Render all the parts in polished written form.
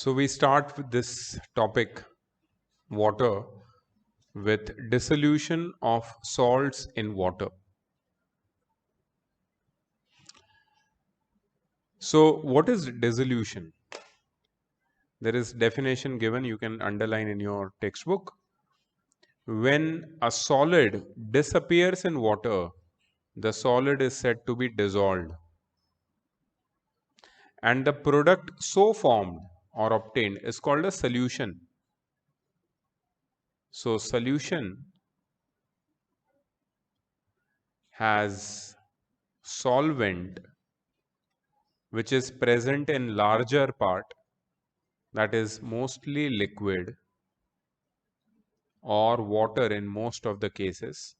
So we start with this topic, water, with dissolution of salts in water. So what is dissolution? There is definition given, you can underline in your textbook. When a solid disappears in water, the solid is said to be dissolved. And the product so formed or obtained is called a solution. So solution has solvent which is present in larger part, that is mostly liquid or water in most of the cases,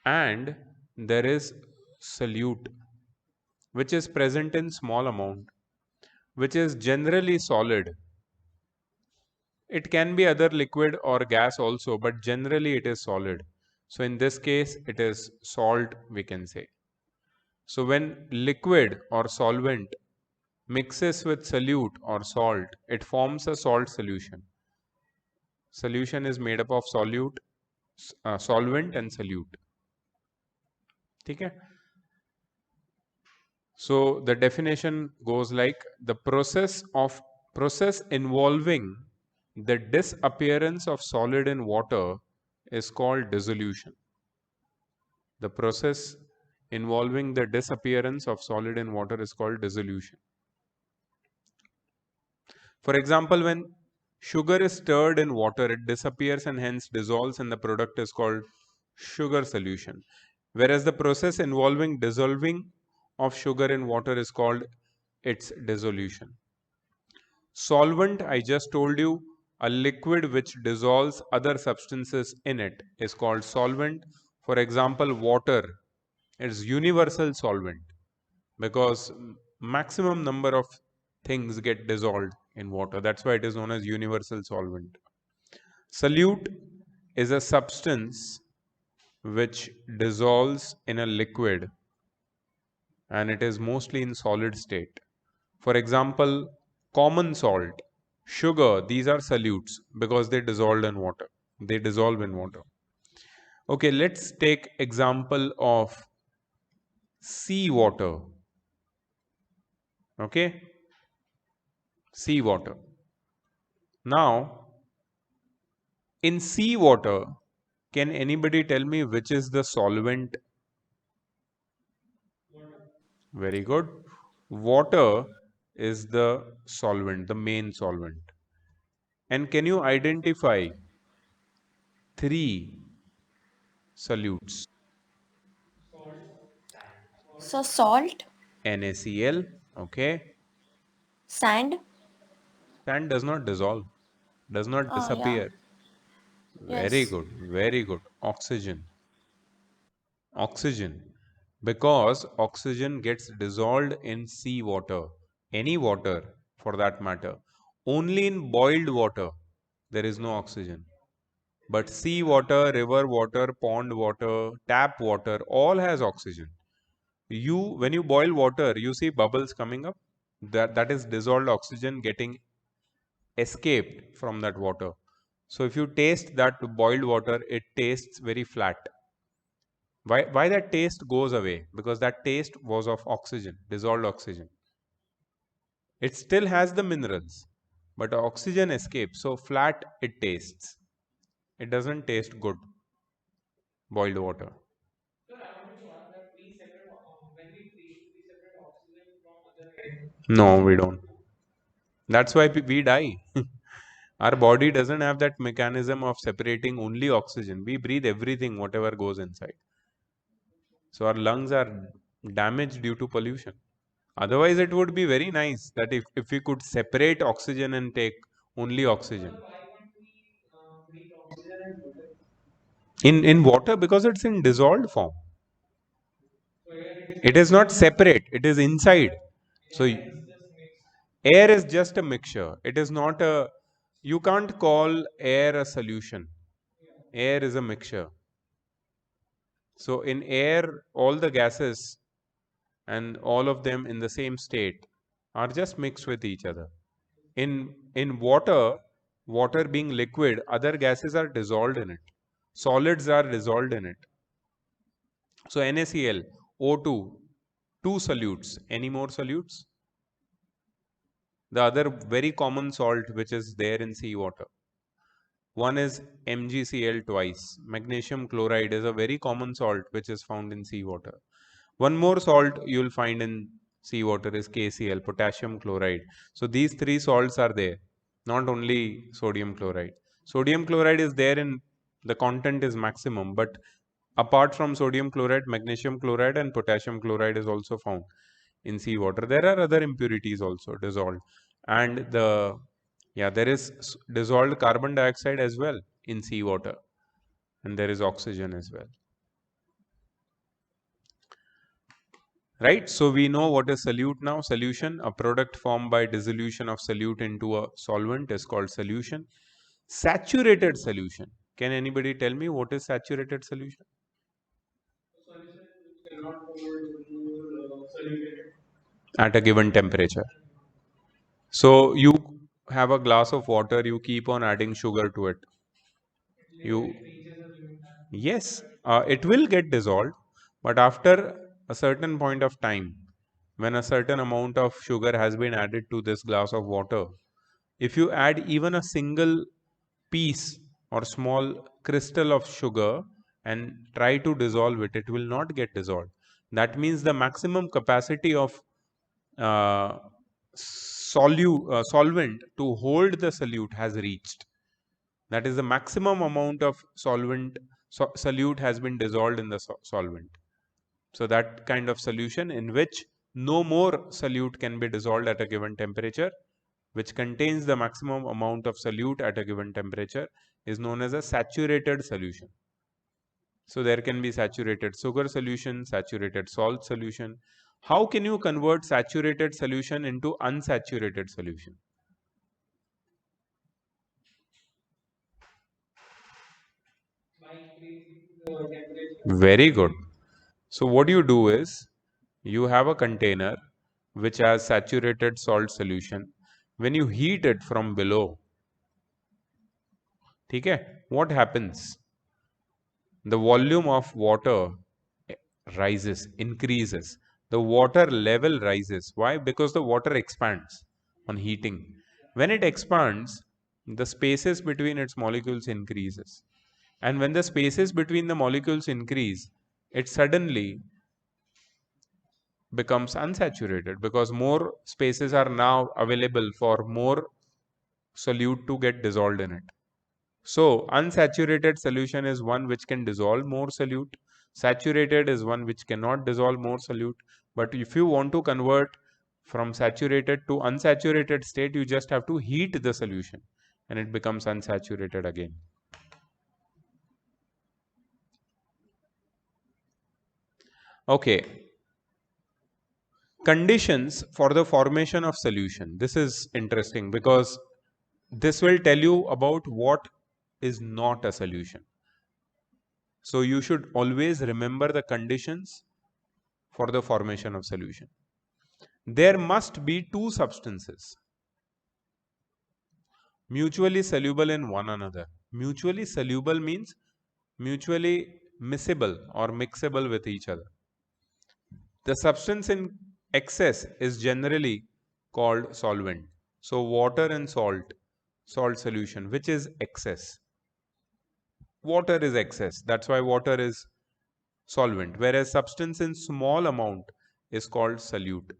and there is solute which is present in small amount, which is generally solid. It can be other liquid or gas also, but generally it is solid. So in this case it is salt, we can say. So when liquid or solvent mixes with solute or salt, it forms a salt solution. Solution is made up of solute, solvent and solute. Okay? So the definition goes like the process involving the disappearance of solid in water is called dissolution. The process involving the disappearance of solid in water is called dissolution. For example, when sugar is stirred in water, it disappears and hence dissolves, and the product is called sugar solution. Whereas the process involving dissolving of sugar in water is called its dissolution. Solvent, I just told you, a liquid which dissolves other substances in it is called solvent. For example, water is universal solvent because maximum number of things get dissolved in water. That's why it is known as universal solvent. Solute is a substance which dissolves in a liquid and it is mostly in solid state. For example, common salt, sugar, these are solutes because they dissolve in water. They dissolve in water. Okay, let's take example of sea water. Okay, sea water. Now, in sea water, can anybody tell me which is the solvent? Very good. Water is the solvent, the main solvent. And can you identify three solutes? So salt, NaCl, okay. sand. Sand does not dissolve, does not Oh yeah. disappear. Very Yes. good, very good. Oxygen. Oxygen. Because oxygen gets dissolved in sea water, any water for that matter. Only in boiled water there is no oxygen. But sea water, river water, pond water, tap water, all has oxygen. When you boil water, you see bubbles coming up. That is dissolved oxygen getting escaped from that water. So if you taste that boiled water, it tastes very flat. Why that taste goes away? Because that taste was of oxygen, dissolved oxygen. It still has the minerals, but oxygen escapes, so flat it tastes. It doesn't taste good, boiled water. No, we don't. That's why we die. Our body doesn't have that mechanism of separating only oxygen. We breathe everything, whatever goes inside. So our lungs are damaged due to pollution. Otherwise, it would be very nice that if we could separate oxygen and take only oxygen. In water, because it's in dissolved form. It is not separate, it is inside. So air is just a mixture. It is not a, you can't call air a solution. Air is a mixture. So in air, all the gases and all of them in the same state are just mixed with each other. in water being liquid, other gases are dissolved in it. Solids are dissolved in it. So NaCl, O2, two solutes. Any more solutes? The other very common salt which is there in seawater. One is MgCl twice. Magnesium chloride is a very common salt which is found in seawater. One more salt you will find in seawater is KCl, potassium chloride. So these three salts are there, not only sodium chloride. Sodium chloride is there in the content is maximum, but apart from sodium chloride, magnesium chloride and potassium chloride is also found in seawater. There are other impurities also dissolved, and there is dissolved carbon dioxide as well in seawater, and there is oxygen as well. Right, so we know what is solute now. Solution, a product formed by dissolution of solute into a solvent, is called solution. Saturated solution. Can anybody tell me what is saturated solution? At a given temperature. So you have a glass of water, you keep on adding sugar to it. Yes, it will get dissolved, but after a certain point of time, when a certain amount of sugar has been added to this glass of water, if you add even a single piece or small crystal of sugar and try to dissolve it, it will not get dissolved. That means the maximum capacity of uh, solvent to hold the solute has reached. That is, the maximum amount of solute has been dissolved in the solvent. So that kind of solution in which no more solute can be dissolved at a given temperature, which contains the maximum amount of solute at a given temperature, is known as a saturated solution. So there can be saturated sugar solution, saturated salt solution. How can you convert saturated solution into unsaturated solution? Very good. So what you do is you have a container which has saturated salt solution. When you heat it from below, what happens? The volume of water rises, increases. The water level rises. Why? Because the water expands on heating. When it expands, the spaces between its molecules increases. And when the spaces between the molecules increase, it suddenly becomes unsaturated because more spaces are now available for more solute to get dissolved in it. So unsaturated solution is one which can dissolve more solute. Saturated is one which cannot dissolve more solute. But if you want to convert from saturated to unsaturated state, you just have to heat the solution and it becomes unsaturated again. Okay. Conditions for the formation of solution. This is interesting because this will tell you about what is not a solution. So you should always remember the conditions for the formation of solution. There must be two substances mutually soluble in one another. Mutually soluble means mutually miscible or mixable with each other. The substance in excess is generally called solvent. So water and salt solution, which is excess. Water is excess. That's why water is solvent, whereas substance in small amount is called solute.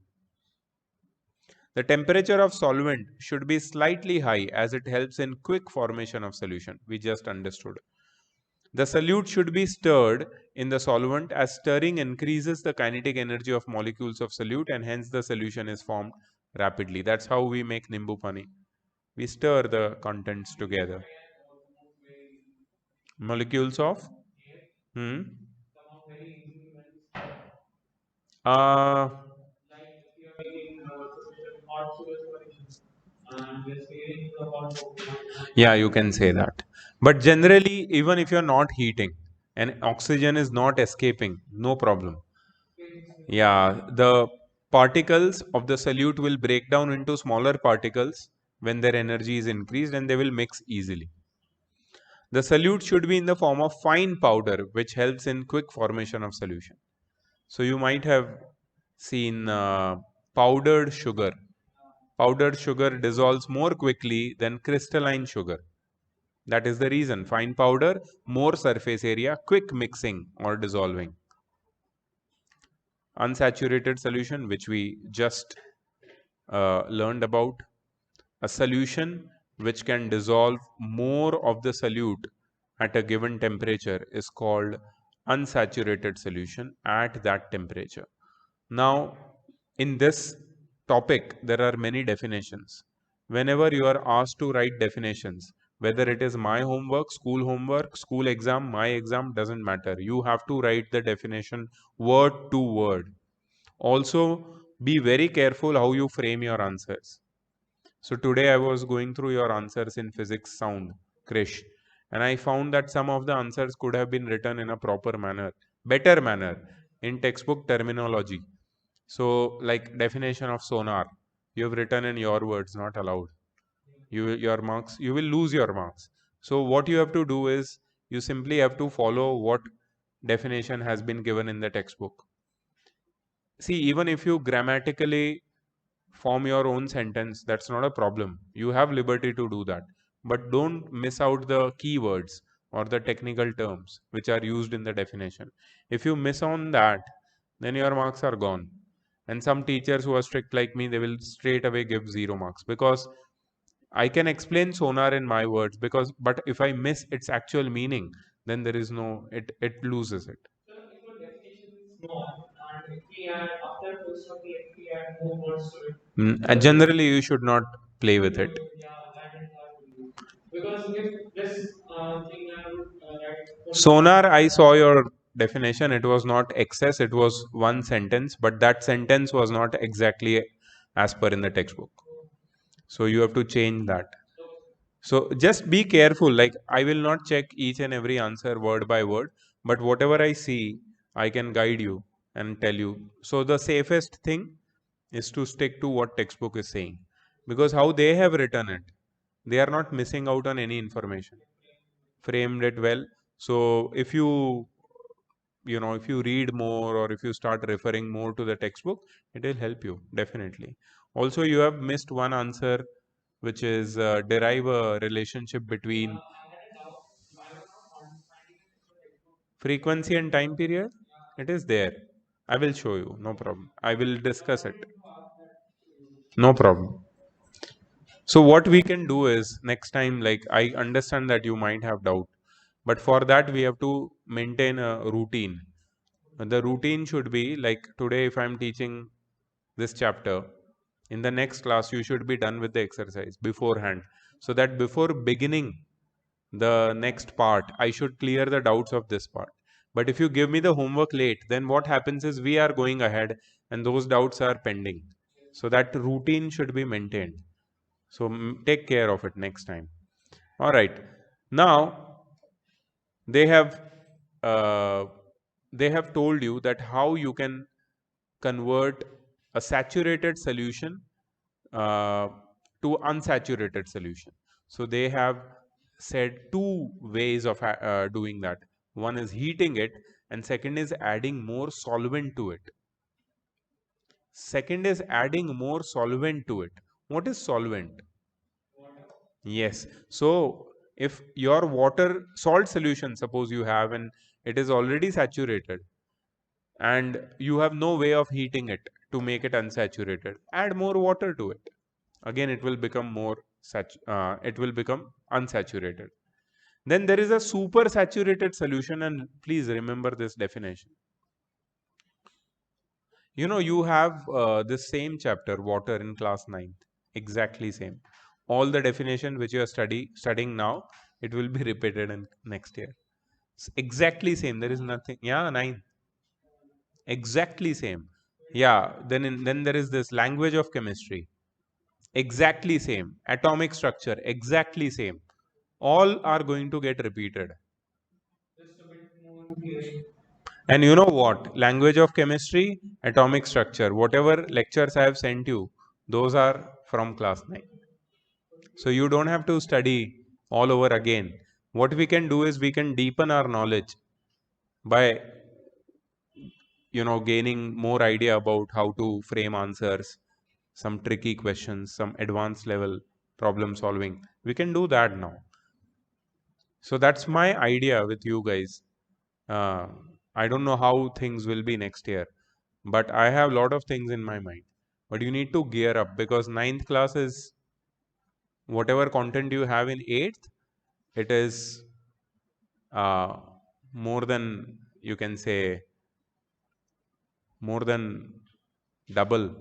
The temperature of solvent should be slightly high as it helps in quick formation of solution. We just understood. The solute should be stirred in the solvent as stirring increases the kinetic energy of molecules of solute and hence the solution is formed rapidly. That's how we make Nimbu Pani. We stir the contents together. Molecules of? Hmm? Uh, yeah, you can say that. But generally, even if you're not heating and oxygen is not escaping, no problem. Yeah, the particles of the solute will break down into smaller particles when their energy is increased, and they will mix easily. The solute should be in the form of fine powder, which helps in quick formation of solution. So you might have seen powdered sugar. Powdered sugar dissolves more quickly than crystalline sugar. That is the reason. Fine powder, more surface area, quick mixing or dissolving. Unsaturated solution, which we just learned about. A solution which can dissolve more of the solute at a given temperature is called unsaturated solution at that temperature. Now, in this topic, there are many definitions. Whenever you are asked to write definitions, whether it is my homework, school exam, my exam, doesn't matter. You have to write the definition word to word. Also, be very careful how you frame your answers. So today I was going through your answers in physics sound, Krish, and I found that some of the answers could have been written in a proper manner, better manner, in textbook terminology. So, like definition of sonar, you have written in your words, not allowed. Your marks, you will lose your marks. So what you have to do is you simply have to follow what definition has been given in the textbook. See, even if you grammatically form your own sentence, that's not a problem. You have liberty to do that. But don't miss out the keywords or the technical terms which are used in the definition. If you miss on that, then your marks are gone. And some teachers who are strict like me, they will straight away give 0 marks, because I can explain sonar in my words, but if I miss its actual meaning, then there is no, it loses it. And generally, you should not play with it. Sonar, I saw your definition. It was not excess, it was one sentence, but that sentence was not exactly as per in the textbook. So you have to change that. So just be careful. Like, I will not check each and every answer word by word, but whatever I see, I can guide you and tell you. So the safest thing is to stick to what textbook is saying, because how they have written it, they are not missing out on any information. Framed it well. So if if you read more, or if you start referring more to the textbook, it will help you definitely. Also, you have missed one answer, which is derive a relationship between frequency and time period. It is there. I will show you, no problem. I will discuss it, no problem. So what we can do is, next time, like, I understand that you might have doubt, but for that we have to maintain a routine. The routine should be like, today if I'm teaching this chapter, in the next class you should be done with the exercise beforehand, so that before beginning the next part, I should clear the doubts of this part. But if you give me the homework late, then what happens is we are going ahead and those doubts are pending. So that routine should be maintained. So take care of it next time. All right. Now they have uh, they have told you that how you can convert a saturated solution uh, to unsaturated solution. So they have said two ways of doing that. One is heating it, and second is adding more solvent to it. Second is adding more solvent to it. What is solvent? Yes. So if your water salt solution, suppose you have, and it is already saturated, and you have no way of heating it to make it unsaturated, add more water to it. Again, it will become it will become unsaturated. Then there is a super saturated solution, and please remember this definition. You have this same chapter, water, in class 9th, exactly same. All the definition which you are studying now, it will be repeated in next year. It's exactly same. There is nothing. Yeah, 9. Exactly same. Yeah. Then there is this language of chemistry. Exactly same. Atomic structure. Exactly same. All are going to get repeated. And you know what? Language of chemistry, atomic structure, whatever lectures I have sent you, those are from class 9. So you don't have to study all over again. What we can do is we can deepen our knowledge by gaining more idea about how to frame answers, some tricky questions, some advanced level problem solving. We can do that now. So that's my idea with you guys. uh, I don't know how things will be next year, but I have a lot of things in my mind. But you need to gear up, because ninth class is whatever content you have in eighth, it is uh, more than, you can say, more than double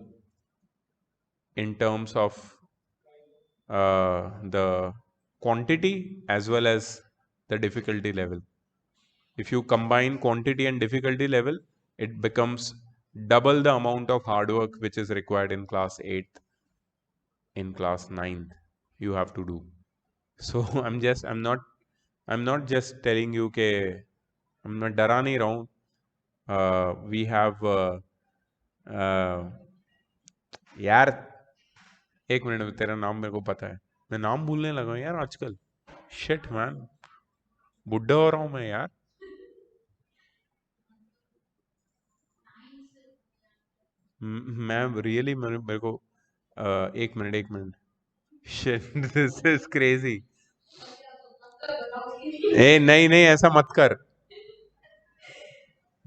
in terms of the quantity as well as the difficulty level. If you combine quantity and difficulty level, it becomes double the amount of hard work which is required in class 8th, in class 9th you have to do. So I'm not just telling you ke मैं डरा नहीं रहा हूँ. We have यार, एक minute, तेरा नाम मेरे को पता है, मैं नाम भूलने लगा हूँ यार आजकल. शिट मैन, बुड्ढा हो रहा हूँ मैं यार. मैं रियली मेरे को एक minute. Shit, this is crazy. ए नहीं नहीं, ऐसा मत कर.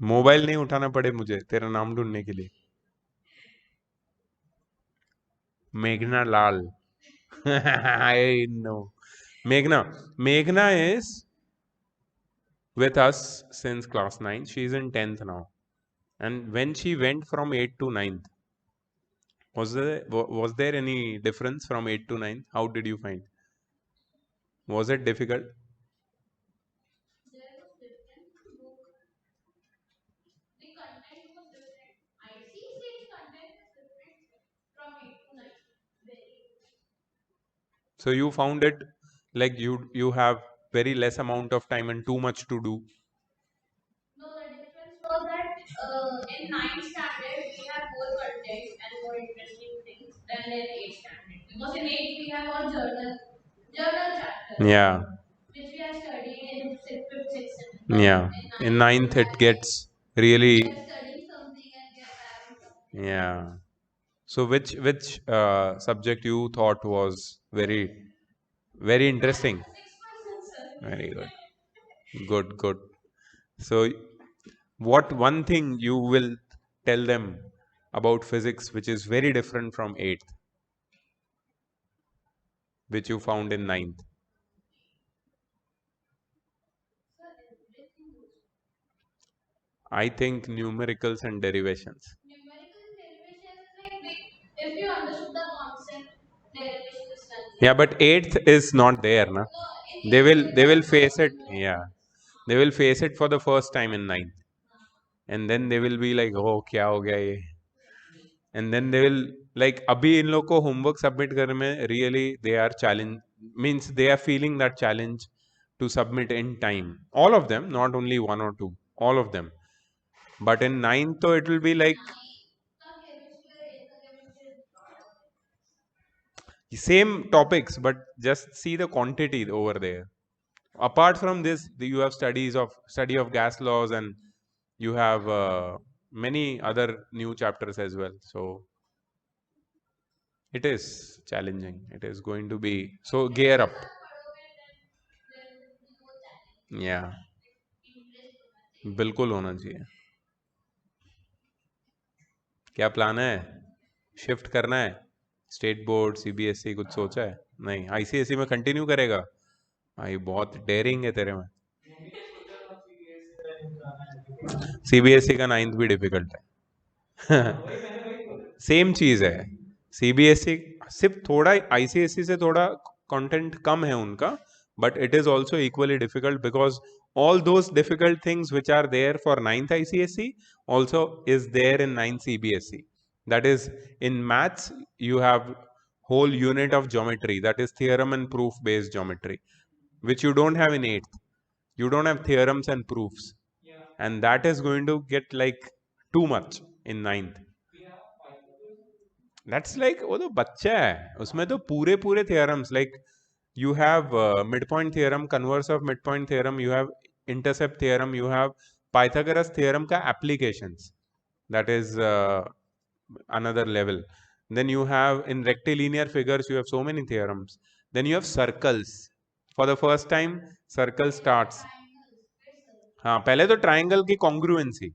मोबाइल नहीं उठाना पड़े मुझे तेरा नाम ढूंढने के लिए. मेघना लाल. I know. Meghna is with us since class 9. She is in 10th now. And when she went from 8th to 9th, was there any difference from 8th to 9th? How did you find? Was it difficult? So you found it like you have very less amount of time and too much to do. No, the difference was that in ninth standard we have more content and more interesting things than in eighth standard. Because in eighth we have our journal chapter. Yeah. Which we are studying in fifth, sixth, seventh. Yeah. In ninth it gets really. We are studying something and we are having something. Yeah. So which subject you thought was very interesting? 6%, sir. Very good. Good, good. So what one thing you will tell them about physics which is very different from 8th, which you found in 9th? I think numericals and derivations. Numerical derivation is like if you understood the concept, derivation is done. Yeah, but 8th is not there, na? They will face it. Yeah, they will face it for the first time in 9th, and then they will be like, oh, क्या हो गया ये? And then they will, like, अभी इन लोग को homework submit करने में really they are challenge, means they are feeling that challenge to submit in time. All of them, not only one or two, all of them. But in 9th, so it will be like same topics, but just see the quantity over there. Apart from this, you have study of gas laws, and you have many other new chapters as well. So it is challenging. It is going to be, so gear up. Yeah, बिल्कुल होना चाहिए. क्या plan है? Shift करना है? State board, CBSE कुछ सोचा है? नहीं, आईसीएसई में कंटिन्यू करेगा? भाई बहुत डेयरिंग है तेरे में. सीबीएसई का 9th भी डिफिकल्ट है. सेम चीज है. सीबीएसई सिर्फ थोड़ा, आईसीएसई से थोड़ा कंटेंट कम है उनका, but it is also equally difficult, because all those difficult things which are there for 9th ICSE also is there in 9th CBSE. That is, in maths you have whole unit of geometry, that is theorem and proof based geometry, which you don't have in 8th. You don't have theorems and proofs, and that is going to get like too much in 9th. That's like वो तो बच्चा है, उसमें तो पूरे पूरे theorems like you have midpoint theorem, converse of midpoint theorem, you have intercept theorem, you have Pythagoras theorem का applications, that is another level. Then you have in rectilinear figures you have so many theorems. Then you have circles. For the first time circle starts. हाँ, पहले तो triangle की congruency,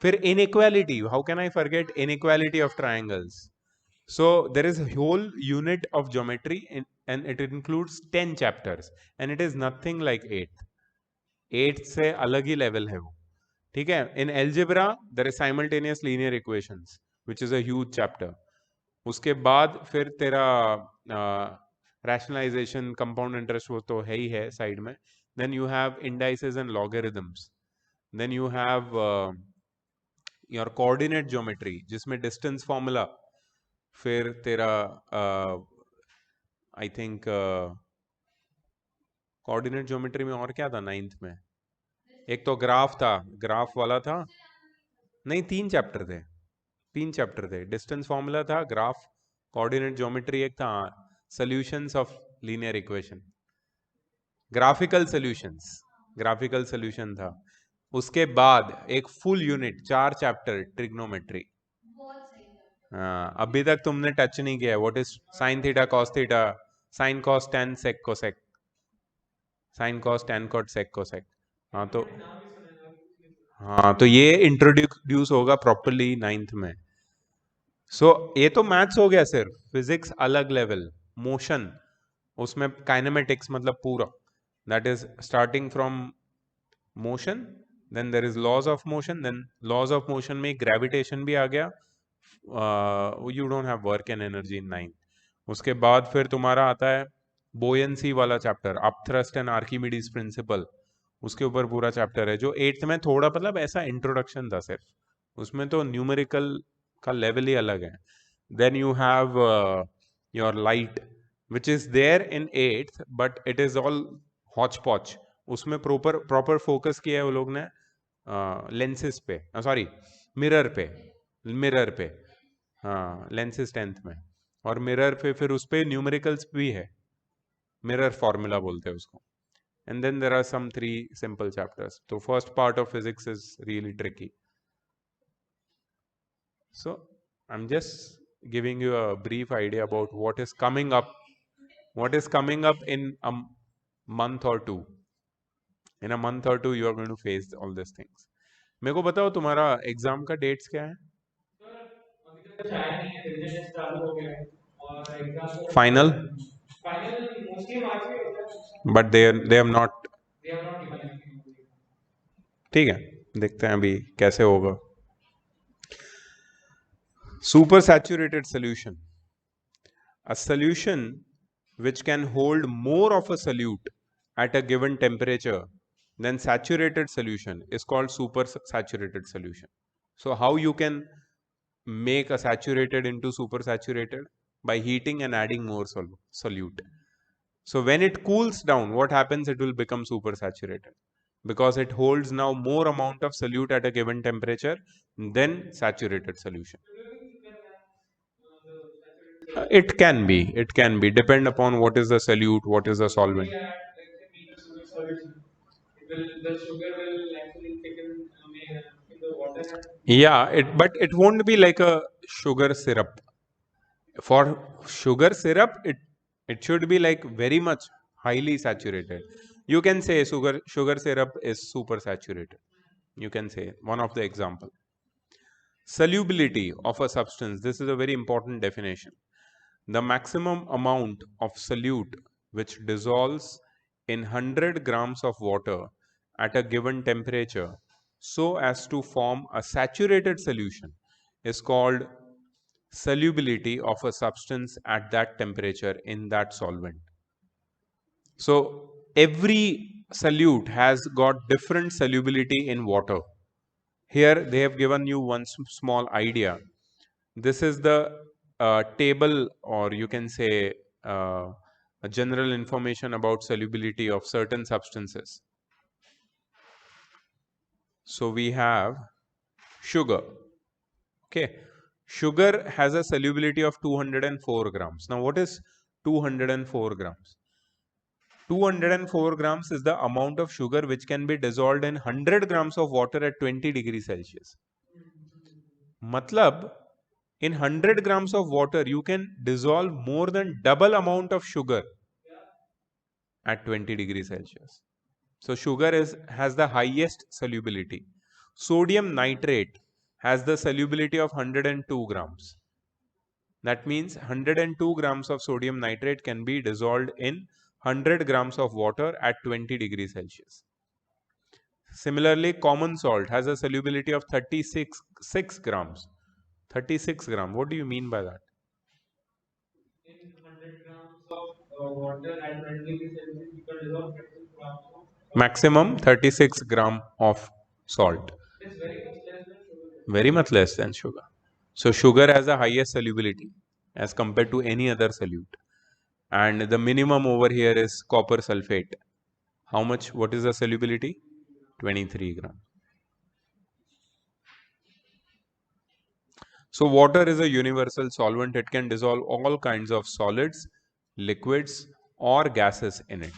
फिर inequality. How can I forget inequality of triangles? So there is a whole unit of geometry and it includes 10 chapters and it is nothing like 8th. 8th से अलग ही level है वो, ठीक है. In algebra there is simultaneous linear equations which is a huge chapter. उसके बाद फिर तेरा rationalization, compound interest वो तो है ही है साइड में. Then you have indices and logarithms. Then you have your coordinate geometry जिसमें distance formula, फिर तेरा आई थिंक कोऑर्डिनेट ज्योमेट्री में और क्या था 9th में, एक तो ग्राफ था, ग्राफ वाला था. नहीं, 3 चैप्टर थे, 3 चैप्टर थे. डिस्टेंस फॉर्मूला था, ग्राफ, कोऑर्डिनेट ज्योमेट्री एक था, solutions of linear equation, graphical solutions, graphical solution था. उसके बाद एक फुल यूनिट 4 चैप्टर ट्रिग्नोमेट्री. हाँ, अभी तक तुमने टच नहीं किया है. What is sine theta cos theta, sine cos tan sec cosec, sine cos tan cot sec cosec. हाँ तो ये इंट्रोड्यूस होगा प्रॉपरली 9th में. ये तो मैथ्स हो गया सिर्फ. फिजिक्स अलग लेवल, मोशन, उसमें काइनेमेटिक्स मतलब पूरा, that is starting from motion, then there is laws of motion, then laws of motion में ग्रेविटेशन भी आ गया. You don't have work and energy in 9th. उसके बाद फिर तुम्हारा आता है बोयंसी वाला chapter, upthrust and Archimedes principle, उसके ऊपर पूरा चैप्टर है, जो 8th में थोड़ा मतलब ऐसा इंट्रोडक्शन था सिर्फ, उसमें तो न्यूमेरिकल का लेवल ही अलग है. Then you have your light which is there in 8th but it is all hotch potch. उसमें प्रॉपर प्रॉपर फोकस किया है वो लोग ने लेंसेज पे, सॉरी मिरर पे, मिरर पे. हाँ, लेंसेज 10th में, और मिरर पे फिर उस पे न्यूमेरिकल्स भी है, मिरर फॉर्मूला बोलते हैं उसको. And then there are some 3 simple chapters. So first part of physics is really tricky. So I'm just giving you a brief idea about what is coming up, in a month or two. In a month or two you are going to face all these things. मेरे को बताओ तुम्हारा exam का dates क्या है? Final, but they have not. ठीक है, देखते हैं अभी कैसे होगा. Super saturated solution, a solution which can hold more of a solute at a given temperature than saturated solution is called super saturated solution. So how you can make a saturated into super saturated? By heating and adding more solute. So when it cools down, what happens? It will become super saturated because it holds now more amount of solute at a given temperature than saturated solution. It can be, depend upon what is the solute, what is the solvent. Yeah, but it won't be like a sugar syrup. For sugar syrup, it should be like very much highly saturated. You can say sugar syrup is super saturated. You can say one of the example. Solubility of a substance. This is a very important definition. The maximum amount of solute which dissolves in 100 grams of water at a given temperature so as to form a saturated solution is called solubility of a substance at that temperature in that solvent. So every solute has got different solubility in water. Here they have given you one small idea. This is the table, or you can say a general information about solubility of certain substances. So we have sugar. Okay, sugar has a solubility of 204 grams. Now what is 204 grams? 204 grams is the amount of sugar which can be dissolved in 100 grams of water at 20 degrees Celsius. मतलब in 100 grams of water you can dissolve more than double amount of sugar at 20 degrees Celsius. So sugar has the highest solubility. Sodium nitrate has the solubility of 102 grams. That means 102 grams of sodium nitrate can be dissolved in 100 grams of water at 20 degrees Celsius. Similarly, common salt has a solubility of 36 grams. 36 gram. What do you mean by that? Maximum 36 gram of salt. Very much less than sugar. So sugar has the highest solubility as compared to any other solute. And the minimum over here is copper sulfate. How much? What is the solubility? 23 gram. So water is a universal solvent. It can dissolve all kinds of solids, liquids, or gases in it.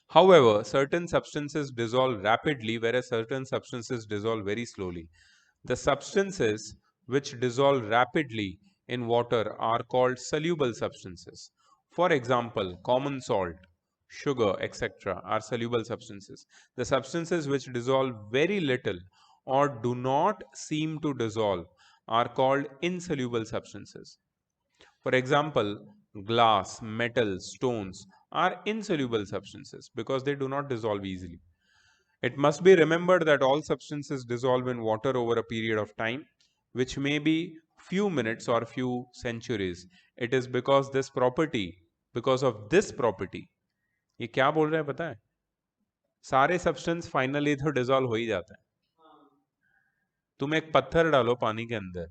However, certain substances dissolve rapidly, whereas certain substances dissolve very slowly. The substances which dissolve rapidly in water are called soluble substances. For example, common salt, sugar, etc. are soluble substances. The substances which dissolve very little or do not seem to dissolve are called insoluble substances. For example, glass, metal, stones are insoluble substances because they do not dissolve easily. It must be remembered that all substances dissolve in water over a period of time, which may be few minutes or few centuries. It is because of this property, ये क्या बोल रहा है पता है? सारे substance finally तो dissolve हो ही जाता है. तुम एक पत्थर डालो पानी के अंदर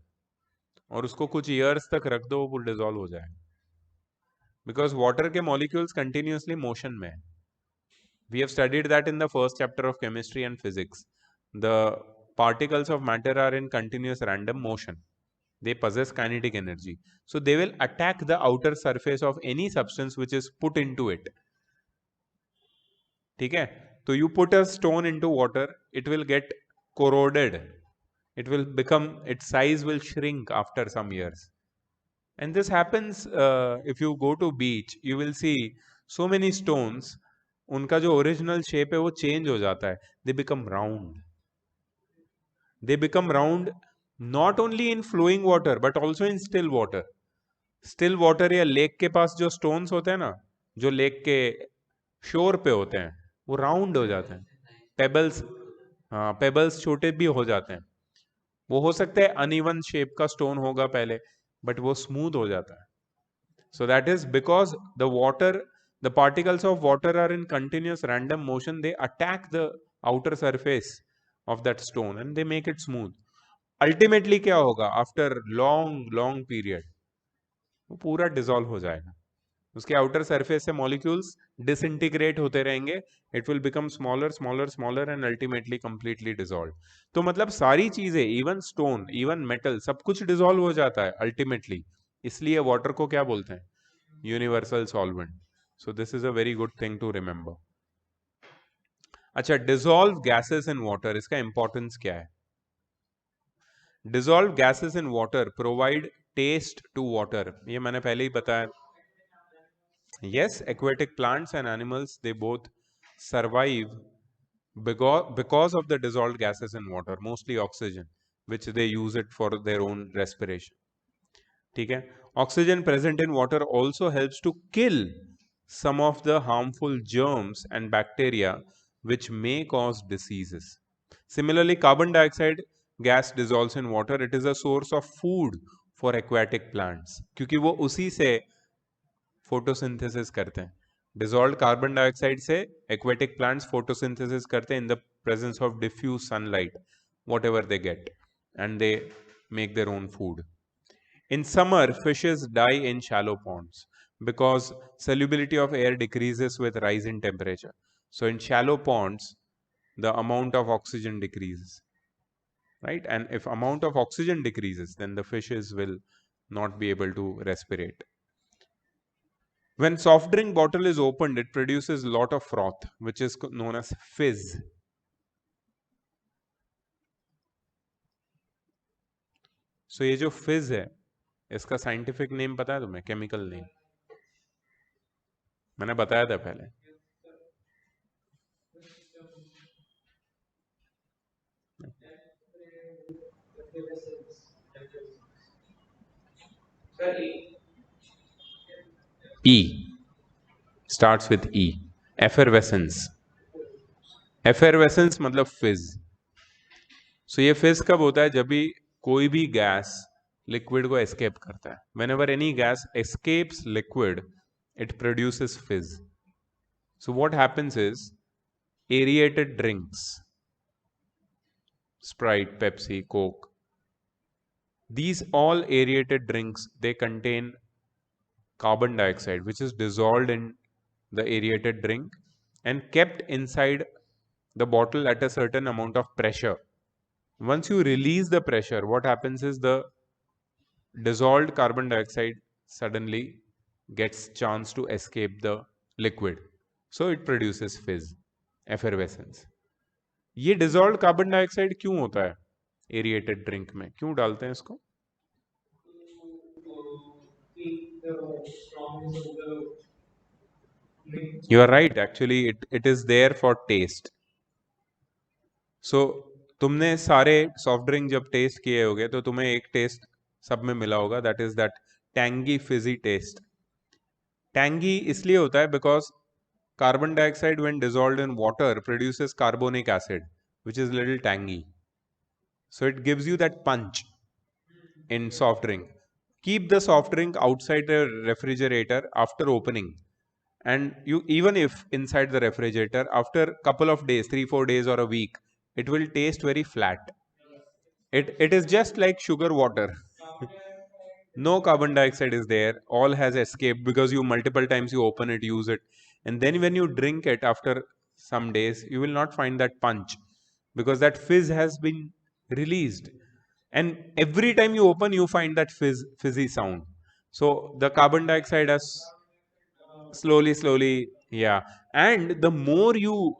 और उसको कुछ ईयर्स तक रख दो, वो डिसॉल्व हो जाएगा. बिकॉज वाटर के मॉलिक्यूल्स कंटिन्यूसली मोशन में है. We have studied that in the first chapter of chemistry and physics. The particles of matter are in continuous random motion. They possess kinetic energy. So they will attack the outer surface of any substance which is put into it. ठीक है? So you put a stone into water, it will get corroded. It will become, its size will shrink after some years. And this happens if you go to beach, you will see so many stones. उनका जो original shape है वो change हो जाता है. They become round. They become round not only in flowing water but also in still water. Still water या lake के पास जो स्टोन्स होते हैं ना, जो लेक के शोर पे होते हैं, वो राउंड हो जाते हैं. पेबल्स, हाँ, पेबल्स छोटे भी हो जाते हैं. वो हो सकता है अनइवन शेप का स्टोन होगा पहले, बट वो स्मूथ हो जाता है. So that is because the particles of water are in continuous random motion. They attack the outer surface of that stone and they make it smooth. Ultimately क्या होगा? After long period, वो पूरा dissolve हो जाएगा. उसके outer surface से molecules disintegrate होते रहेंगे. It will become smaller and ultimately completely dissolved. तो मतलब सारी चीजें, even stone, even metal, सब कुछ dissolve हो जाता है ultimately. इसलिए water को क्या बोलते हैं? Universal solvent. So this is a very good thing to remember. अच्छा, dissolve gases in water, इसका importance क्या है? Dissolved gases in water provide taste to water. ये मैंने पहले ही बताया. Yes, aquatic plants and animals, they both survive because of the dissolved gases in water, mostly oxygen, which they use it for their own respiration. ठीक है? Oxygen present in water also helps to kill some of the harmful germs and bacteria which may cause diseases. Similarly, carbon dioxide gas dissolves in water. It is a source of food for aquatic plants क्योंकि वो उसी से photosynthesis करते हैं. Dissolved carbon dioxide से aquatic plants photosynthesis करते हैं in the presence of diffuse sunlight, whatever they get, and they make their own food. In summer, fishes die in shallow ponds because solubility of air decreases with rise in temperature. So in shallow ponds, the amount of oxygen decreases, right? And if amount of oxygen decreases, then the fishes will not be able to respirate. When soft drink bottle is opened, it produces lot of froth, which is known as fizz. So ये जो fizz है, इसका scientific name पता है तुम्हें? Chemical name मैंने बताया था पहले. E starts with E. Effervescence. Effervescence मतलब fizz. So ये fizz कब होता है? जब भी कोई भी गैस लिक्विड को एस्केप करता है. Whenever any gas escapes liquid, it produces fizz. So what happens is aerated drinks, Sprite, Pepsi, Coke, these all aerated drinks, they contain carbon dioxide, which is dissolved in the aerated drink and kept inside the bottle at a certain amount of pressure. Once you release the pressure, what happens is the dissolved carbon dioxide suddenly gets chance to escape the liquid. So it produces fizz, effervescence. ये dissolved carbon dioxide क्यों होता है aerated drink में? क्यों डालते हैं इसको? You are right. Actually, it is there for taste. So तुमने सारे सॉफ्ट ड्रिंक जब टेस्ट किए होगे तो तुम्हें एक टेस्ट सब में मिला होगा, that is that tangy fizzy taste. Tangy इसलिए होता है because carbon dioxide when dissolved in water produces carbonic acid which is little tangy, so it gives you that punch in soft drink. Keep the soft drink outside the refrigerator after opening, and you, even if inside the refrigerator, after couple of days, 3-4 days or a week, it will taste very flat. It is just like sugar water. No carbon dioxide is there, all has escaped because you multiple times you open it, use it, and then when you drink it after some days, you will not find that punch because that fizz has been released, and every time you open you find that fizzy sound. So the carbon dioxide has slowly, yeah. And the more you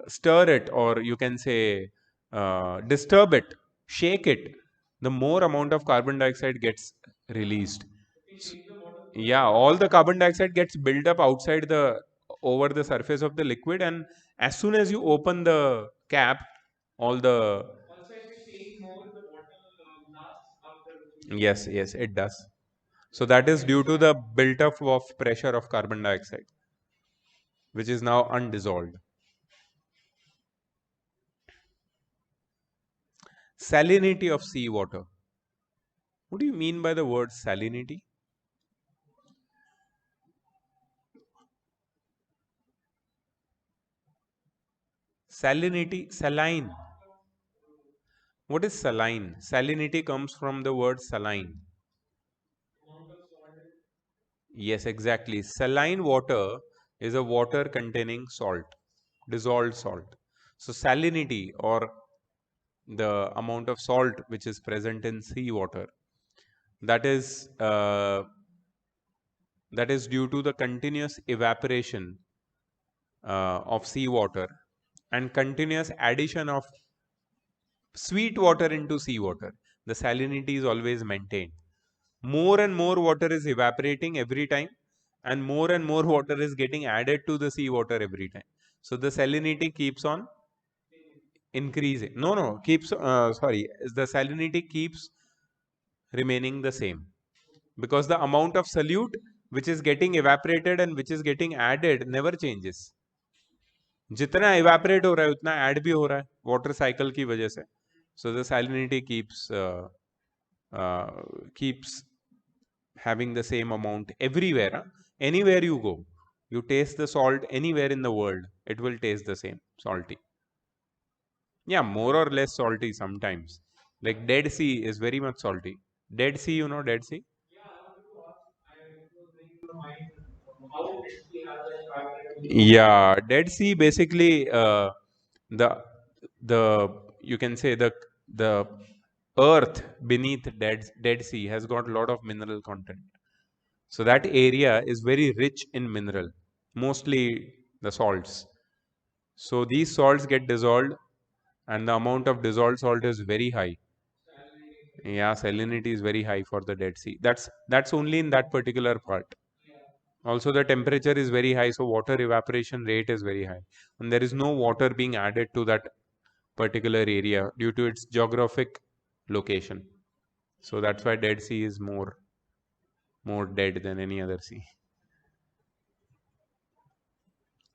stir it, or you can say disturb it, shake it, the more amount of carbon dioxide gets released. Yeah, all the carbon dioxide gets built up outside the, over the surface of the liquid, and as soon as you open the cap, all the, yes, it does. So that is due to the built up of pressure of carbon dioxide, which is now undissolved. Salinity of seawater. What do you mean by the word salinity? Salinity, saline. What is saline? Salinity comes from the word saline. Yes, exactly. Saline water is a water containing salt, dissolved salt. So salinity, or the amount of salt which is present in seawater, that is due to the continuous evaporation of seawater and continuous addition of sweet water into seawater. The salinity is always maintained. More and more water is evaporating every time, and more water is getting added to the seawater every time. So the salinity keeps on increasing. No, keeps, sorry, the salinity keeps remaining the same because the amount of solute which is getting evaporated and which is getting added never changes. जितना evaporate हो रहा है उतना add भी हो रहा है water cycle की वजह से. So the salinity keeps having the same amount everywhere. Huh? Anywhere you go, you taste the salt anywhere in the world, it will taste the same, salty. Yeah, more or less salty sometimes. Like Dead Sea is very much salty. Dead Sea, you know Dead Sea? Yeah, Dead Sea basically the the you can say the earth beneath Dead Sea has got a lot of mineral content. So that area is very rich in mineral, mostly the salts. So these salts get dissolved, and the amount of dissolved salt is very high. Yeah, salinity is very high for the Dead Sea. That's only in that particular part. Also, the temperature is very high, so water evaporation rate is very high, and there is no water being added to that particular area due to its geographic location. So that's why Dead Sea is more dead than any other sea.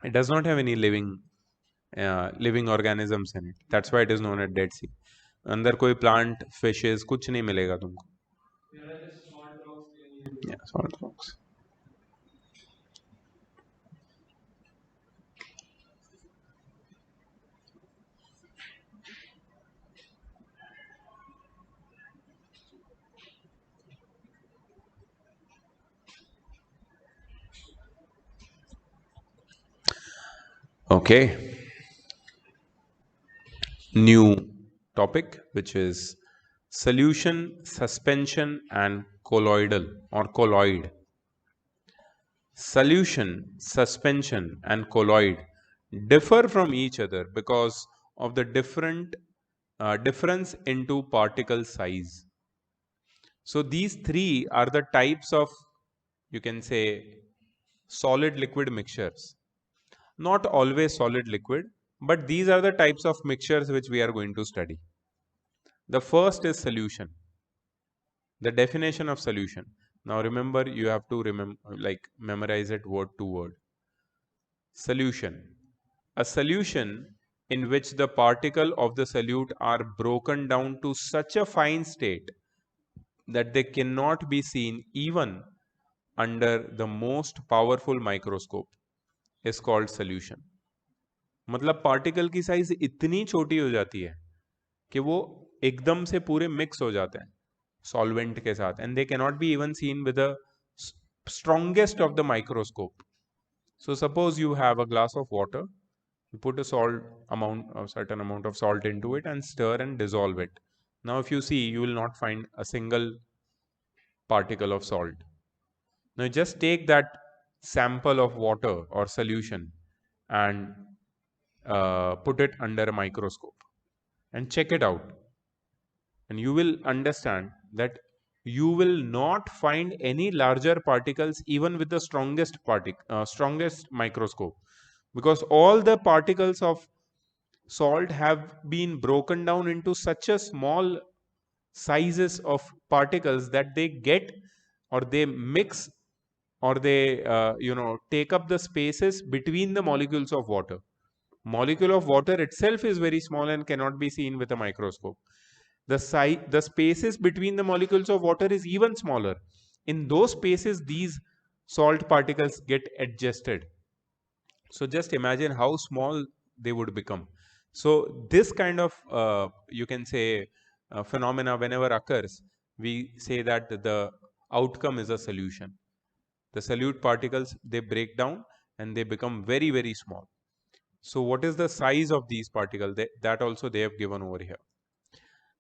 It does not have any living organisms in it. That's why it is known as Dead Sea. अंदर कोई plant, fishes कुछ नहीं मिलेगा तुमको. Yeah, salt rocks. Okay, new topic which is solution, suspension, and colloidal or colloid. Solution, suspension, and colloid differ from each other because of the difference into particle size. So these three are the types of, you can say, solid liquid mixtures. Not always solid liquid, but these are the types of mixtures which we are going to study. The first is solution. The definition of solution. Now remember, you have to memorize it word to word. Solution. A solution in which the particle of the solute are broken down to such a fine state that they cannot be seen even under the most powerful microscope is called solution. मतलब particle की size इतनी छोटी हो जाती है कि वो एकदम से पूरे मिक्स हो जाते हैं सॉल्वेंट के साथ, and they cannot be even seen with the strongest of the microscope. So suppose you have a glass of water, you put a certain amount of salt into it and stir and dissolve it. Now if you see, you will not find a single particle of salt. Now just take that sample of water or solution and put it under a microscope and check it out, and you will understand that you will not find any larger particles even with the strongest microscope, because all the particles of salt have been broken down into such a small sizes of particles that they get, or they mix, or they take up the spaces between the molecules of water. Molecule of water itself is very small and cannot be seen with a microscope. The spaces between the molecules of water is even smaller. In those spaces, these salt particles get adjusted. So just imagine how small they would become. So this kind of you can say phenomena whenever occurs, we say that the outcome is a solution. The solute particles, they break down and they become very small. So what is the size of these particles? That also they have given over here.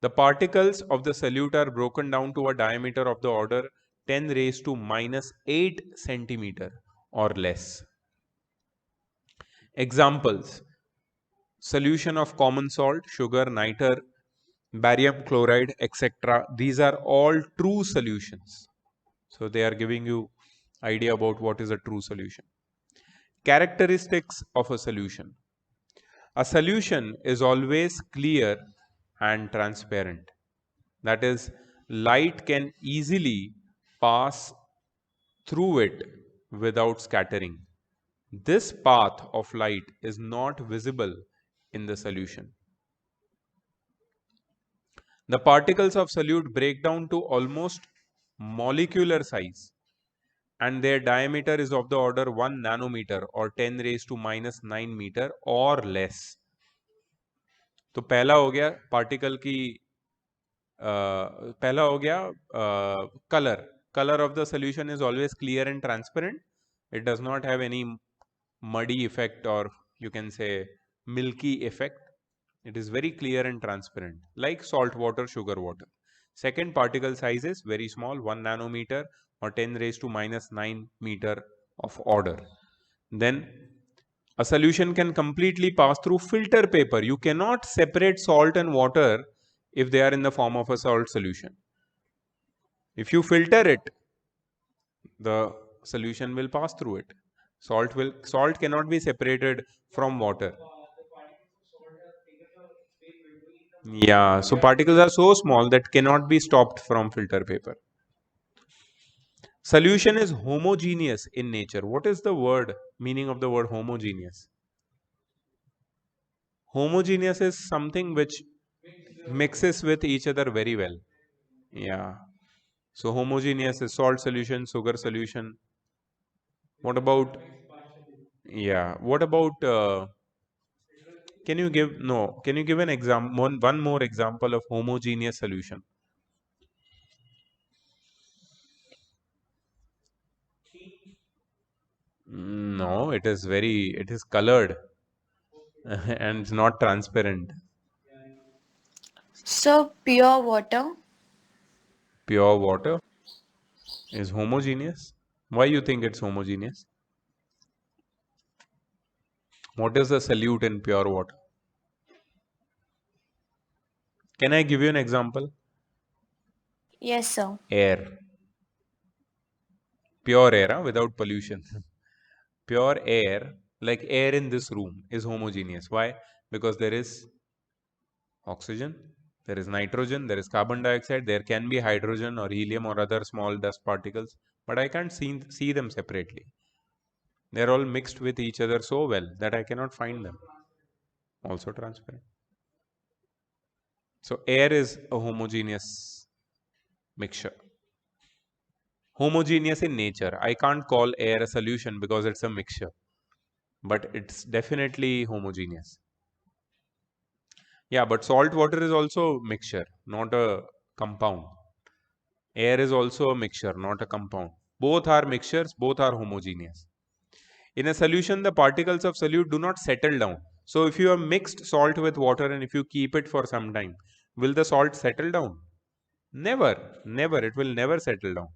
The particles of the solute are broken down to a diameter of the order 10 raised to minus 8 centimeter or less. Examples: solution of common salt, sugar, nitre, barium chloride, etc. These are all true solutions. So they are giving you idea about what is a true solution. Characteristics of a solution. A solution is always clear and transparent. That is, light can easily pass through it without scattering. This path of light is not visible in the solution. The particles of solute break down to almost molecular size, and their diameter is of the order 1 nanometer or 10 raised to minus 9 meter or less. तो पहला हो गया particle की पहला हो गया colour. Color of the solution is always clear and transparent. It does not have any muddy effect, or you can say milky effect. It is very clear and transparent, like salt water, sugar water. Second, particle size is very small, 1 nanometer or 10 raised to minus 9 meter of order. Then a solution can completely pass through filter paper. You cannot separate salt and water if they are in the form of a salt solution. If you filter it, the solution will pass through it. Salt cannot be separated from water. Yeah, so particles are so small that cannot be stopped from filter paper. Solution is homogeneous in nature. What is the word meaning of the word homogeneous? Homogeneous is something which mixes with each other very well. Yeah. So homogeneous is salt solution, sugar solution. What about, yeah, what about can you give an example, one more example of homogeneous solution? No, it is colored and it's not transparent. So pure water. Pure water is homogeneous. Why you think it's homogeneous? What is the solute in pure water? Can I give you an example? Yes, sir. Air. Pure air, without pollution. Pure air, like air in this room, is homogeneous. Why? Because there is oxygen, there is nitrogen, there is carbon dioxide, there can be hydrogen or helium or other small dust particles, but I can't see them separately. They are all mixed with each other so well that I cannot find them. Also transparent. So air is a homogeneous mixture. Homogeneous in nature. I can't call air a solution because it's a mixture, but it's definitely homogeneous. Yeah, but salt water is also mixture, not a compound. Air is also a mixture, not a compound. Both are mixtures, both are homogeneous. In a solution, the particles of solute do not settle down. So if you have mixed salt with water and if you keep it for some time, will the salt settle down? Never, never. It will never settle down,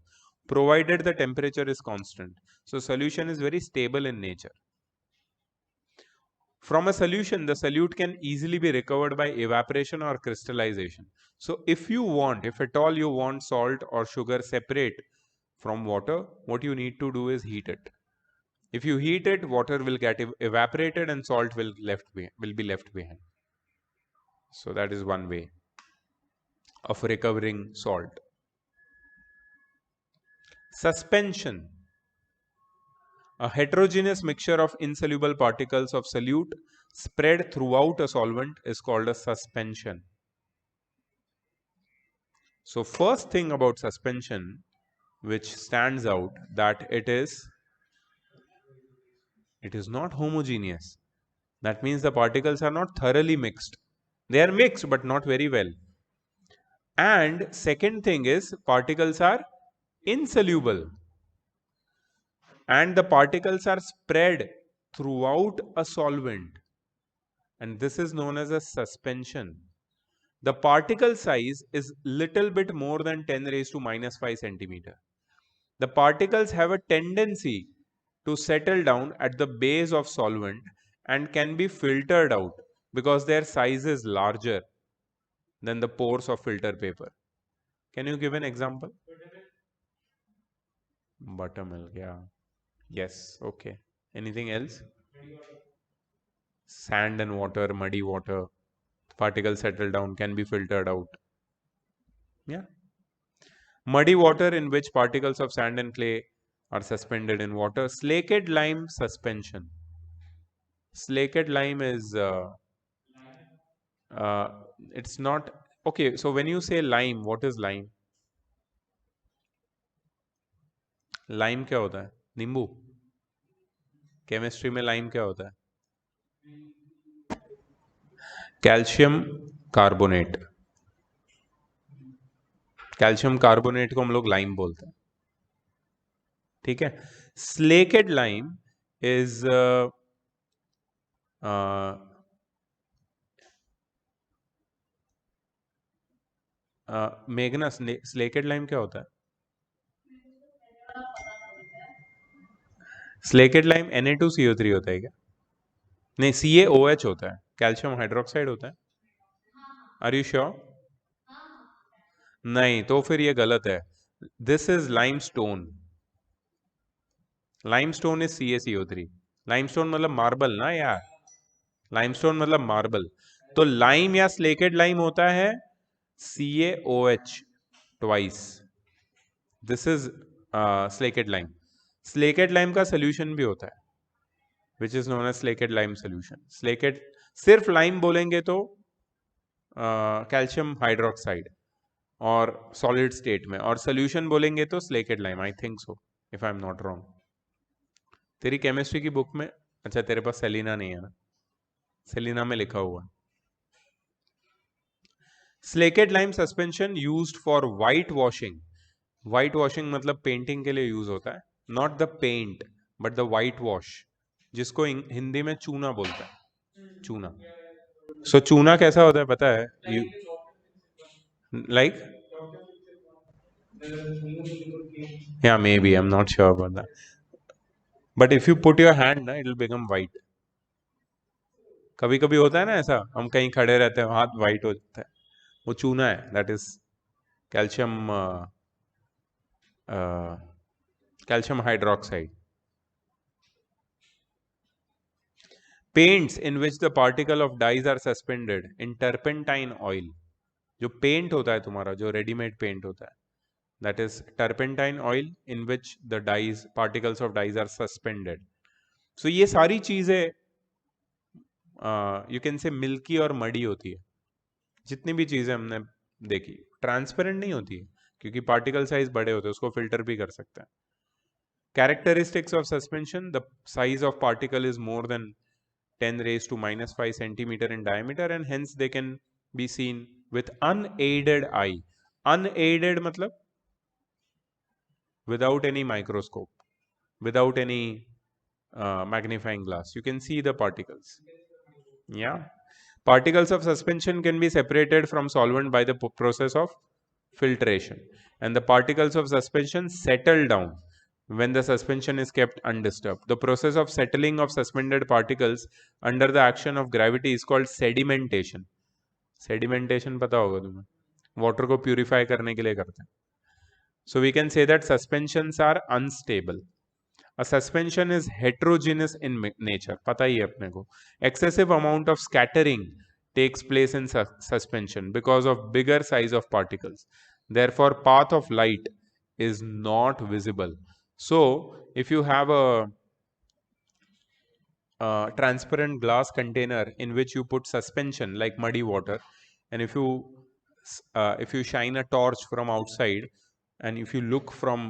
provided the temperature is constant. So solution is very stable in nature. From a solution, the solute can easily be recovered by evaporation or crystallization. So if you want, if at all you want salt or sugar separate from water, what you need to do is heat it. If you heat it, water will get evaporated and salt will be left behind. So that is one way of recovering salt. Suspension. A heterogeneous mixture of insoluble particles of solute spread throughout a solvent is called a suspension. So first thing about suspension which stands out, that it is not homogeneous. That means the particles are not thoroughly mixed. They are mixed but not very well. And second thing is particles are insoluble and the particles are spread throughout a solvent, and this is known as a suspension. The particle size is little bit more than 10 raised to minus 5 centimeter. The particles have a tendency to settle down at the base of solvent and can be filtered out because their size is larger than the pores of filter paper. Can you give an example? Buttermilk, yeah. Yes, okay. Anything else? Sand and water, muddy water, particles settle down, can be filtered out. Yeah. Muddy water in which particles of sand and clay are suspended in water. Slaked lime suspension. Slaked lime is uh, it's not okay. So when you say lime, what is lime? Lime क्या होता है? नींबू. Chemistry में lime क्या होता है? Calcium carbonate. Calcium carbonate को हम लोग लाइम बोलते हैं. ठीक है. स्लेकेड लाइम is मेघना, स्लेकेट लाइम क्या होता है? स्लेकेट लाइम Na2CO3 होता है क्या? नहीं, CaOH होता है, कैल्शियम हाइड्रोक्साइड होता है। Are you sure? नहीं, तो फिर ये गलत है। This is limestone. Limestone is CaCO3। Limestone मतलब मार्बल ना यार, लाइमस्टोन मतलब मार्बल। तो लाइम या स्लेकेट लाइम होता है CaOH twice. This is slaked lime. Slaked lime का सोल्यूशन भी होता है which is known as slaked lime solution. Slaked सिर्फ लाइम बोलेंगे तो कैल्शियम हाइड्रोक्साइड और सॉलिड स्टेट में, और सोल्यूशन बोलेंगे तो slaked lime, I think so, if I am not wrong. तेरी केमिस्ट्री की बुक में, अच्छा तेरे पास सेलिना नहीं है ना, सेलिना में लिखा हुआ। Slaked lime suspension used for white washing. White washing मतलब पेंटिंग के लिए यूज होता है, not the paint but the white wash, जिसको हिंदी में चूना बोलता है, चूना। सो चूना कैसा होता है पता है? You like, yeah, maybe I'm not sure about that, but if you put your hand na, it will become white. कभी कभी होता है ना ऐसा, हम कहीं खड़े रहते हैं, हाथ वाइट हो जाता है, वो चूना है, that is calcium, calcium hydroxide. Paints in which the particle of dyes are suspended in turpentine oil. जो पेंट होता है तुम्हारा, जो रेडीमेड पेंट होता है, that is turpentine oil in which the dyes, particles of dyes are suspended. So ये सारी चीजें यू कैन से मिल्की और मडी होती है। जितनी भी चीजें हमने देखी, ट्रांसपेरेंट नहीं होती है क्योंकि पार्टिकल साइज बड़े होते हैं, उसको फिल्टर भी कर सकते हैं। Characteristics of suspension: the size of particle is more than 10 raised to minus 5 centimeter in diameter and hence they can be seen with unaided eye. Unaided मतलब without any microscope, without any magnifying glass, you can see the particles. Yeah, particles of suspension can be separated from solvent by the process of filtration, and the particles of suspension settle down when the suspension is kept undisturbed. The process of settling of suspended particles under the action of gravity is called sedimentation. Sedimentation पता होगा तुम्हें, water को purify करने के लिए करते हैं. So we can say that suspensions are unstable. A suspension is heterogeneous in nature. पता ही है अपने को. Excessive amount of scattering takes place in suspension because of bigger size of particles. Therefore, path of light is not visible. So, if you have a transparent glass container in which you put suspension like muddy water, and if you shine a torch from outside and if you look from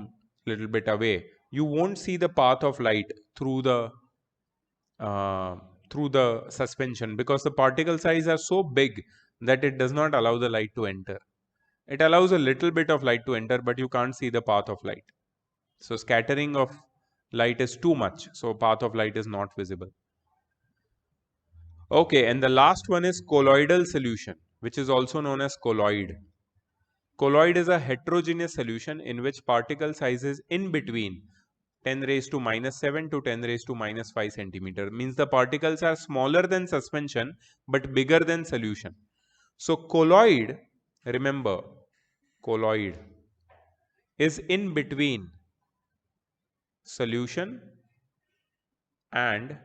little bit away, you won't see the path of light through the suspension because the particle size are so big that it does not allow the light to enter. It allows a little bit of light to enter, but you can't see the path of light. So scattering of light is too much, so path of light is not visible. Okay, and the last one is colloidal solution, which is also known as colloid. Colloid is a heterogeneous solution in which particle size is in between 10 raised to minus 7 to 10 raised to minus 5 centimeter. Means the particles are smaller than suspension but bigger than solution. So colloid, remember, colloid is in between solution and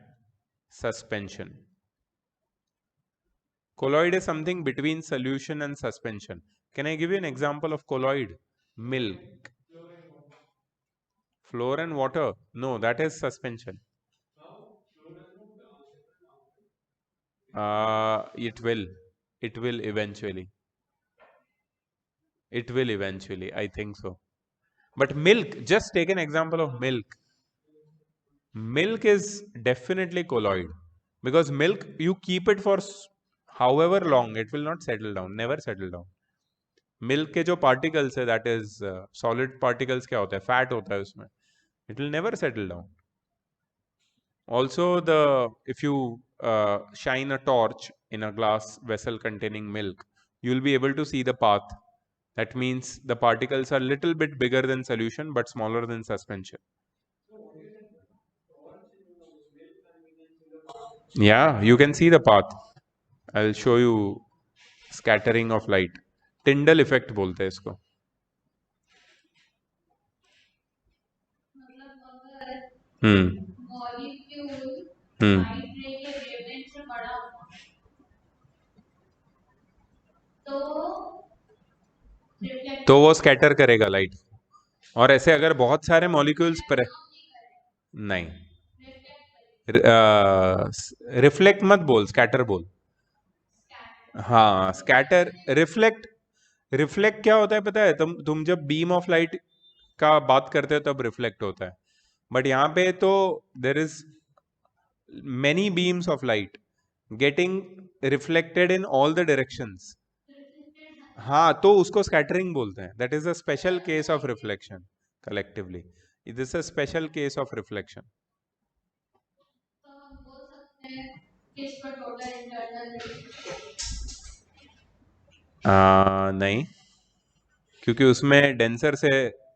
suspension. Colloid is something between solution and suspension. Can I give you an example of colloid? Milk. Flour and water? No, that is suspension. It will. It will eventually. It will eventually. I think so. But milk, just take an example of milk. Milk is definitely colloid because milk, you keep it for however long, it will not settle down, never settle down. Milk के जो particles है, that is solid particles, क्या होता है, fat होता है उसमें, it will never settle down. Also, if you shine a torch in a glass vessel containing milk, you'll be able to see the path. That means the particles are little bit bigger than solution but smaller than suspension. Yeah, you can see the path. I'll show you scattering of light. Tyndall effect बोलते हैं इसको. मतलब अगर हम्म molecule light रे के wavelength से बड़ा हुआ तो वो स्कैटर करेगा लाइट. और ऐसे अगर बहुत सारे मॉलिक्यूल्स पर नहीं, रिफ्लेक्ट मत बोल, स्कैटर बोल. हाँ, स्कैटर. रिफ्लेक्ट, रिफ्लेक्ट क्या होता है पता है? तुम जब बीम ऑफ लाइट का बात करते हो तब रिफ्लेक्ट होता है. बट यहाँ पे तो there is many beams of light getting reflected in all the directions. हाँ, तो उसको स्कैटरिंग बोलते हैं. That is a special case of reflection. Collectively it is a special case of reflection. तो हम बोल सकते हैं कि इसका टोटल इंटरनल नहीं, क्योंकि उसमें डेंसर से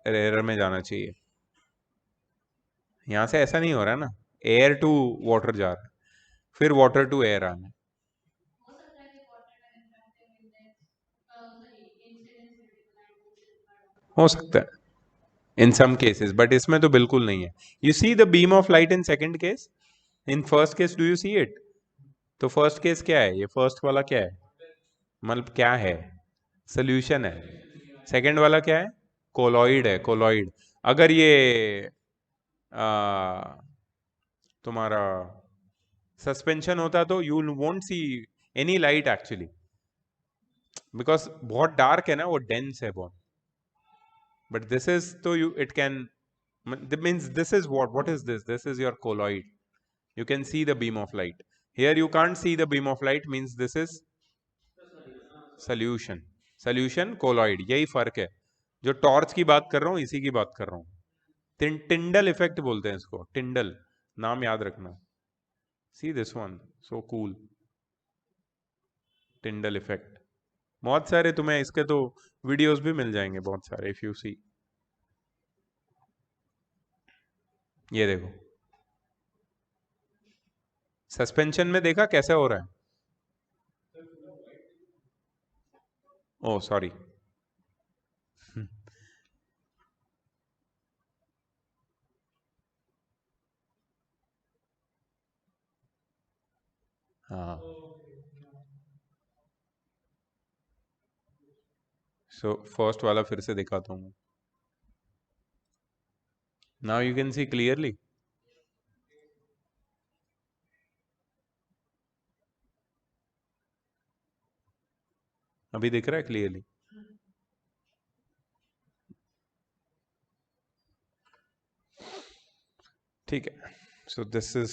रेयर में जाना चाहिए. यहाँ से ऐसा नहीं हो रहा ना. एयर टू वाटर जा रहा है, फिर वाटर टू एयर आना. हो सकता है कि वाटर का इंटरनल इंडेक्स इंसिडेंस हो सकता है इन सम केसेस, बट इसमें तो बिल्कुल नहीं है. You see the beam of light in second case. In first case do you see it? तो फर्स्ट केस क्या है? ये फर्स्ट वाला क्या है? मतलब क्या है? सोल्यूशन है. सेकंड वाला क्या है? कोलॉइड है. कोलॉइड. अगर ये तुम्हारा सस्पेंशन होता तो you won't see any light actually, because बहुत डार्क है ना, वो डेंस है बहुत. But this is, so you, it can, that means this is what is this? This is your colloid. You can see the beam of light. Here you can't see the beam of light, means this is solution. Solution, colloid. यही फर्क है. जो torch की बात कर रहा हूँ इसी की बात कर रहा हूँ. टिंडल इफेक्ट बोलते हैं इसको. टिंडल नाम याद रखना. See this one, so cool. Tyndall effect. बहुत सारे तुम्हें इसके तो वीडियोस भी मिल जाएंगे बहुत सारे. इफ यू सी, ये देखो सस्पेंशन में देखा कैसे हो रहा है. ओ सॉरी. हाँ, सो फर्स्ट वाला फिर से दिखाता हूँ. Now you can see clearly. अभी दिख रहा है क्लियरली? ठीक है. So this is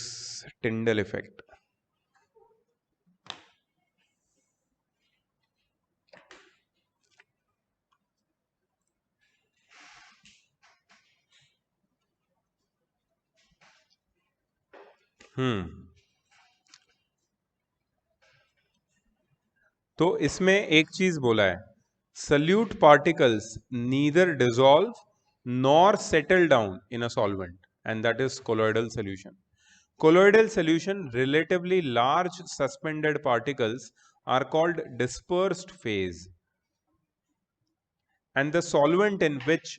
Tyndall effect. तो इसमें एक चीज बोला है, salute particles neither dissolve nor settle down in a solvent, and that is colloidal solution. Colloidal solution, relatively large suspended particles are called dispersed phase, and the solvent in which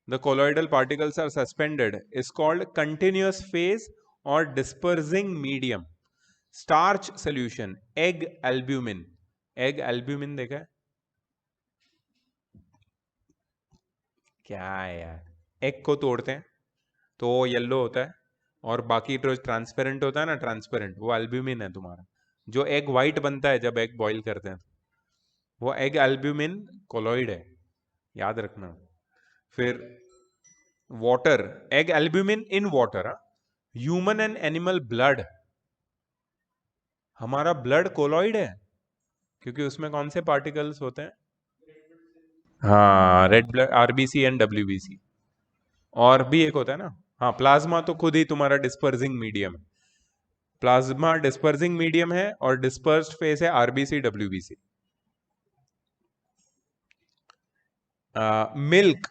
the colloidal particles are suspended is called continuous phase or dispersing medium. Starch solution, egg albumin. Egg albumin देखा है? क्या है यार? Egg को तोड़ते हैं तो वो येलो होता है, और बाकी जो ट्रांसपेरेंट होता है ना, ट्रांसपेरेंट, वो एल्ब्यूमिन है तुम्हारा. जो एग व्हाइट बनता है जब एग बॉईल करते हैं, वो एग एल्ब्यूमिन कोलॉइड है. याद रखना. फिर water, egg albumin in water. Human and animal blood, हमारा ब्लड कोलॉइड है क्योंकि उसमें कौन से पार्टिकल्स होते हैं? हाँ, red blood, RBC and WBC. और भी एक होता है ना, हाँ, प्लाज्मा तो खुद ही तुम्हारा डिस्पर्सिंग मीडियम है. प्लाज्मा डिस्पर्सिंग मीडियम है और डिस्पर्स्ड फेस है आरबीसी डब्ल्यूबीसी। मिल्क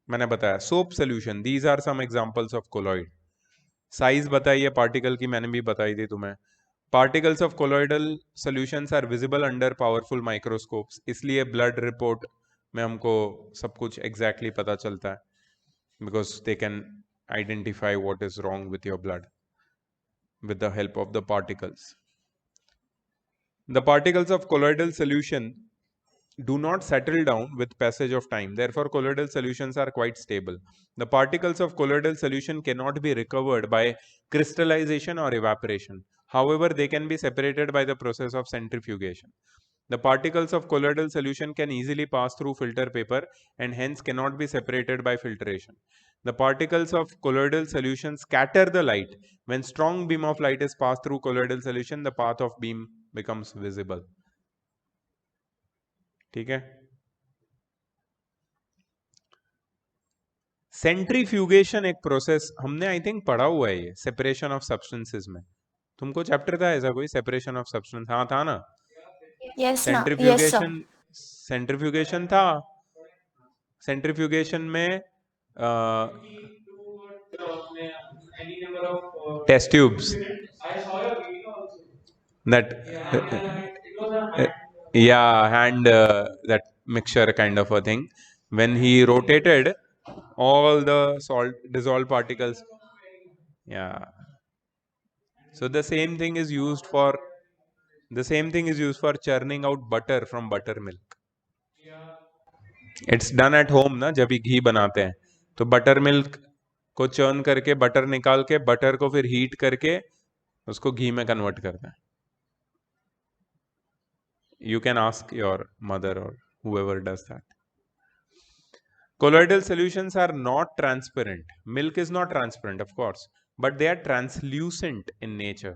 मैंने बताया, soap solution, these are some examples of colloid. Size बताइए पार्टिकल की, मैंने भी बताई थी तुम्हें। Particles of colloidal solutions are visible under powerful microscopes, इसलिए ब्लड रिपोर्ट में हमको सब कुछ एग्जैक्टली पता चलता है, because they can identify what is wrong with your blood with the help of the particles. The particles of colloidal solution do not settle down with passage of time. Therefore, colloidal solutions are quite stable. The particles of colloidal solution cannot be recovered by crystallization or evaporation. However, they can be separated by the process of centrifugation. The particles of colloidal solution can easily pass through filter paper and hence cannot be separated by filtration. The particles of colloidal solution scatter the light. When strong beam of light is passed through colloidal solution, the path of beam becomes visible. ठीक है। Centrifugation एक process हमने I think पढ़ा हुआ है, ये separation of substances में। तुमको चैप्टर था ऐसा कोई, सेपरेशन ऑफ सब्सटेंस? हाँ था ना। Yes, na. Yes, sir. Centrifugation था। सेंट्रीफ्यूगेशन में test tubes that yeah, hand that mixture kind of a thing, when he rotated all the salt dissolved particles, yeah, so the same thing is used for churning out butter from buttermilk. It's done at home ना, जब भी घी बनाते हैं तो butter milk को churn करके butter निकाल के बटर को फिर हीट करके उसको घी में कन्वर्ट करते हैं। You can ask your mother or whoever does that. Colloidal solutions are not transparent. Milk is not transparent, of course, but they are translucent in nature.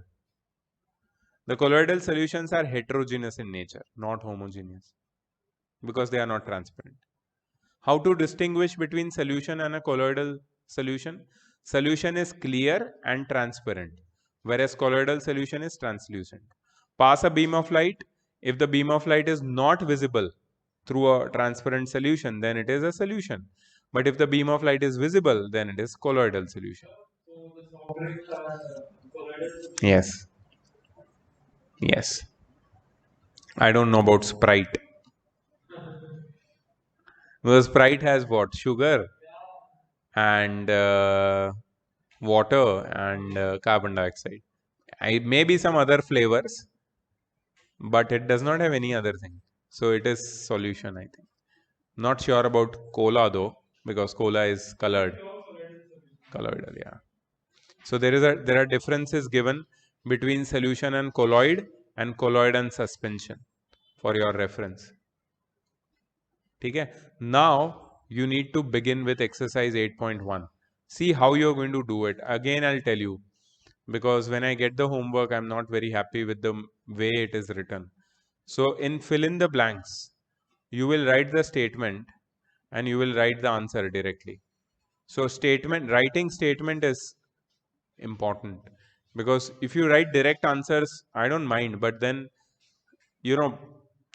The colloidal solutions are heterogeneous in nature, not homogeneous, because they are not transparent. How to distinguish between solution and a colloidal solution? Solution is clear and transparent, whereas colloidal solution is translucent. Pass a beam of light. If the beam of light is not visible through a transparent solution, then it is a solution. But if the beam of light is visible, then it is colloidal solution. Yes. Yes. I don't know about Sprite. Because Sprite has what? Sugar and water and carbon dioxide. Maybe some other flavors, but it does not have any other thing. So it is solution, I think. Not sure about cola though, because cola is colored. Colloidal, yeah. So there are differences given between solution and colloid and suspension for your reference. Okay. Now you need to begin with exercise 8.1. See how you're going to do it. Again, I'll tell you, because when I get the homework, I'm not very happy with the way it is written. So in fill in the blanks, you will write the statement and you will write the answer directly. So writing statement is important, because if you write direct answers, I don't mind, but then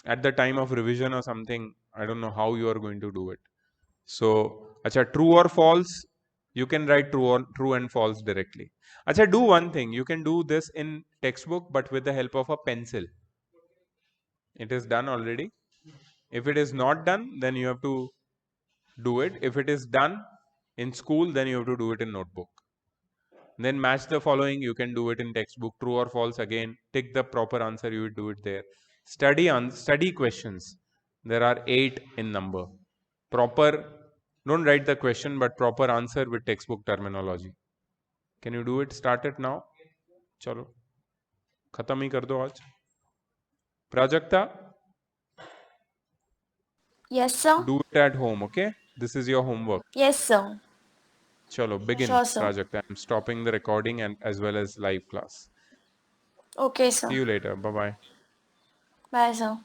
at the time of revision or something, I don't know how you are going to do it. So true or false, you can write true and false directly. Do one thing, you can do this in textbook but with the help of a pencil. It is done already. If it is not done, then you have to do it. If it is done in school, then you have to do it in notebook. Then match the following. You can do it in textbook. True or false, again tick the proper answer, you would do it there. Study questions. There are 8 in number. Don't write the question, but proper answer with textbook terminology. Can you do it? Start it now. चलो खत्म ही कर दो आज। Prajakta, Yes, sir. do it at home, okay? This is your homework. Yes, sir. Chalo, begin. Sure, sir. Prajakta, I'm stopping the recording and as well as live class. Okay, See sir. you later. Bye bye. Bye, sir.